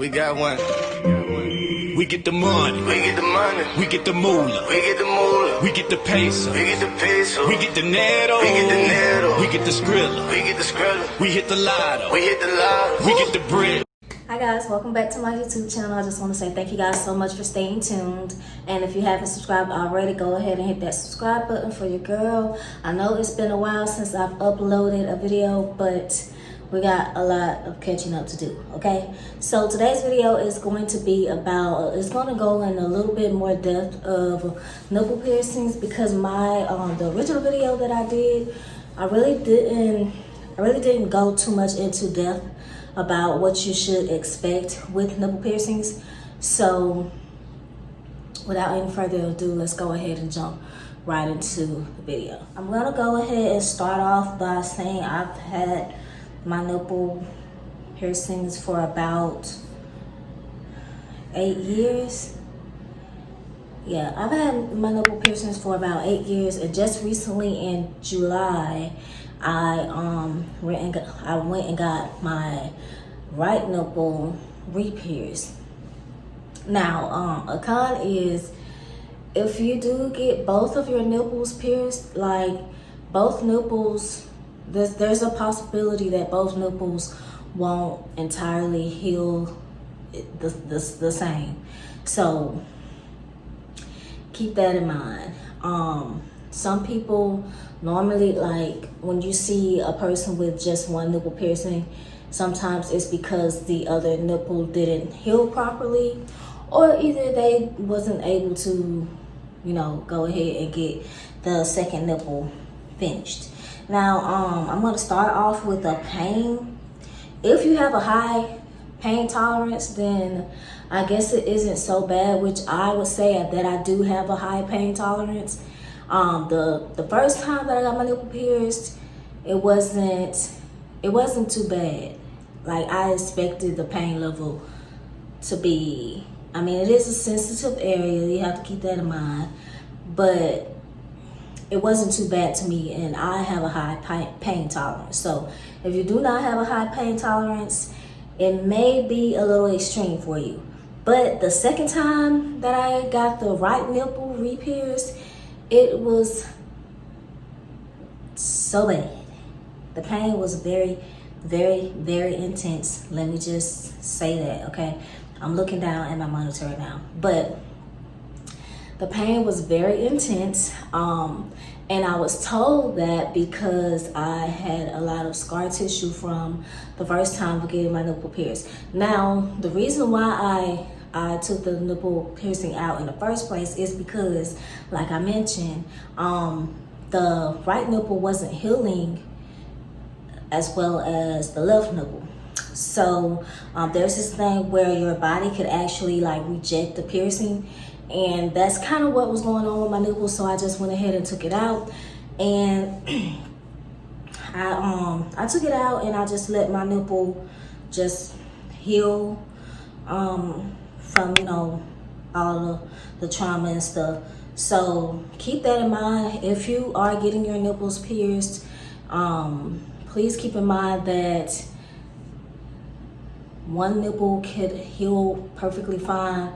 We got one. We get the money. We get the money. We get the moolah. We get the moolah. We get the peso. We get the peso. We get the netto. We get the netto. We get the skrilla. We get the skrilla. We hit the lotto. We hit the lotto. We get the bread. Hi guys, welcome back to my YouTube channel. I just want to say thank you guys so much for staying tuned. And if you haven't subscribed already, go ahead and hit that subscribe button for your girl. I know it's been a while since I've uploaded a video, but we got a lot of catching up to do, okay? So today's video is going to be about, it's going to go in a little bit more depth of nipple piercings because my the original video that I did, I really didn't go too much into depth about what you should expect with nipple piercings. So without any further ado, let's go ahead and jump right into the video. I'm gonna go ahead and start off by saying I've had my nipple piercings for about 8 years. Yeah, I've had my nipple piercings for about 8 years, and just recently in July, I went and got my right nipple re-pierced. Now, a con is if you do get both of your nipples pierced, like both nipples, there's a possibility that both nipples won't entirely heal the same. So keep that in mind. Some people normally, like when you see a person with just one nipple piercing, sometimes it's because the other nipple didn't heal properly, or either they wasn't able to, you know, go ahead and get the second nipple finished. Now, I'm gonna start off with the pain. If you have a high pain tolerance, then I guess it isn't so bad, which I would say that I do have a high pain tolerance. The first time that I got my nipple pierced, it wasn't too bad. Like, I expected the pain level to be, I mean, it is a sensitive area, you have to keep that in mind, but it wasn't too bad to me, and I have a high pain tolerance. So if you do not have a high pain tolerance, it may be a little extreme for you. But the second time that I got the right nipple re-pierced, it was so bad. The pain was very, very, very intense. Let me just say that, okay? I'm looking down at my monitor right now. But the pain was very intense. And I was told that because I had a lot of scar tissue from the first time of getting my nipple pierced. Now, the reason why I took the nipple piercing out in the first place is because, like I mentioned, the right nipple wasn't healing as well as the left nipple. So there's this thing where your body could actually like reject the piercing, and that's kind of what was going on with my nipple. So I just went ahead and took it out, and I took it out and I just let my nipple just heal from, you know, all the trauma and stuff. So keep that in mind. If you are getting your nipples pierced, please keep in mind that one nipple could heal perfectly fine,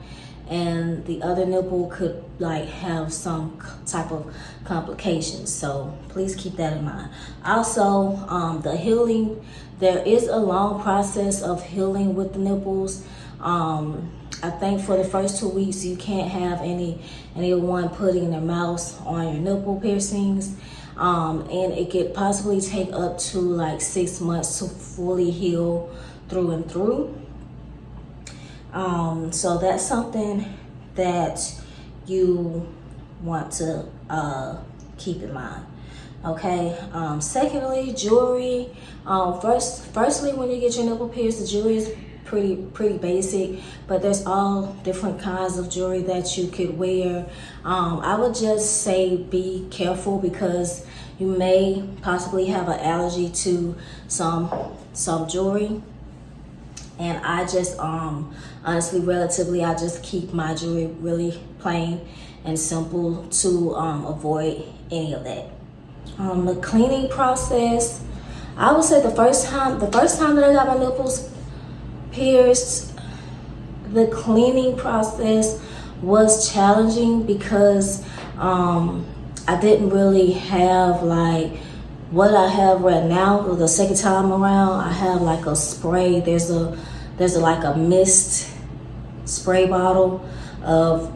and the other nipple could like have some type of complications. So please keep that in mind. Also, the healing, there is a long process of healing with the nipples. I think for the first 2 weeks you can't have anyone putting their mouth on your nipple piercings, and it could possibly take up to like 6 months to fully heal through and through. So that's something that you want to keep in mind. Okay. Secondly, jewelry. Firstly, when you get your nipple pierced, the jewelry is pretty basic, but there's all different kinds of jewelry that you could wear. I would just say be careful because you may possibly have an allergy to some jewelry. And I just honestly, relatively, I just keep my jewelry really plain and simple to avoid any of that. The cleaning process, I would say the first time that I got my nipples pierced, the cleaning process was challenging because I didn't really have like what I have right now. The second time around, I have like a spray. There's a like a mist spray bottle of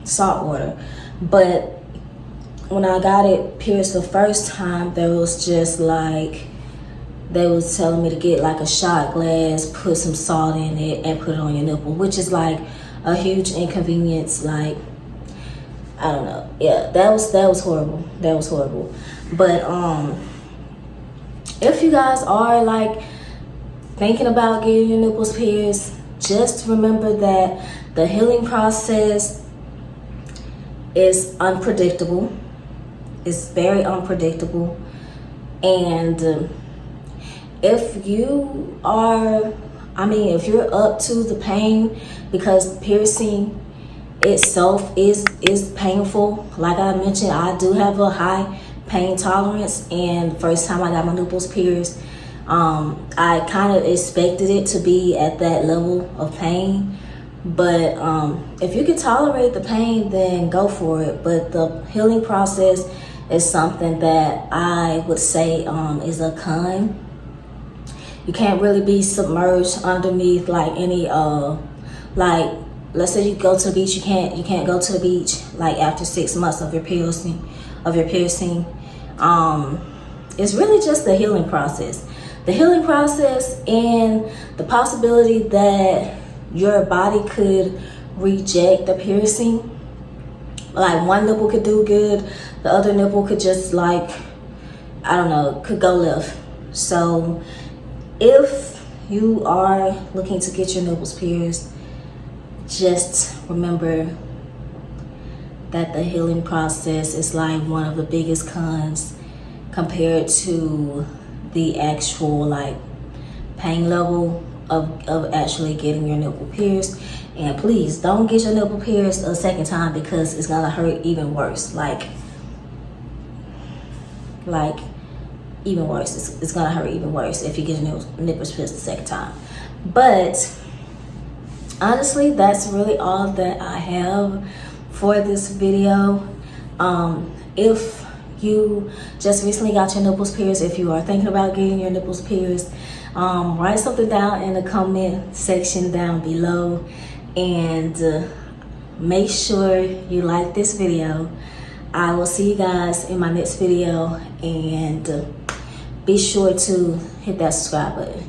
salt water. But when I got it pierced the first time, there was just like, they was telling me to get like a shot glass, put some salt in it, and put it on your nipple, which is like a huge inconvenience. Like, I don't know. Yeah, that was horrible. That was horrible. But if you guys are like thinking about getting your nipples pierced, just remember that the healing process is unpredictable. It's very unpredictable. And if you are, if you're up to the pain, because piercing itself is painful. Like I mentioned, I do have a high pain tolerance, and first time I got my nipples pierced, I kind of expected it to be at that level of pain. But if you can tolerate the pain, then go for it. But the healing process is something that I would say is a con. You can't really be submerged underneath like any like, let's say you go to the beach, you can't go to the beach like after 6 months of your piercing. It's really just the healing process. The healing process and the possibility that your body could reject the piercing. Like one nipple could do good, the other nipple could just like, I don't know, could go left. So if you are looking to get your nipples pierced, just remember that the healing process is like one of the biggest cons compared to the actual like pain level of actually getting your nipple pierced. And please don't get your nipple pierced a second time, because it's gonna hurt even worse. Like even worse. It's gonna hurt even worse if you get your nipples pierced the second time. But honestly, that's really all that I have for this video. If you just recently got your nipples pierced, if you are thinking about getting your nipples pierced, write something down in the comment section down below, and make sure you like this video. I will see you guys in my next video, and be sure to hit that subscribe button.